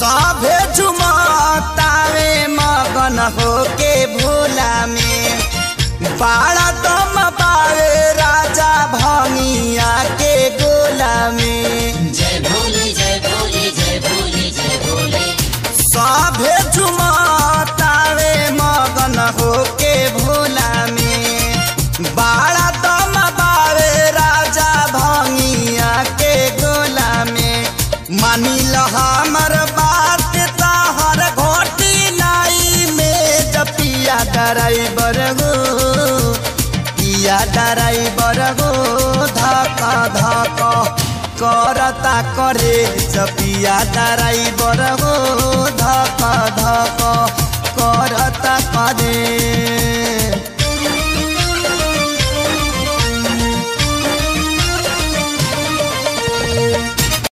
सभे झुमतावे मगन होके भोला में बाड़ा दम पावे राजा भंगिया के गोला में। जय भोले जय भोले जय भोले जय भोले। सभे झुमतावे मगन होके भोला में बाड़ा दम पावे राजा भंगिया के गोला में। मानिल हमर बात तहर घोटी नाई में जपिया ड्राइवर गो पिया ड्राइवर गो धक धक करता करे जपिया ड्राइवर गो धक धक करता करे।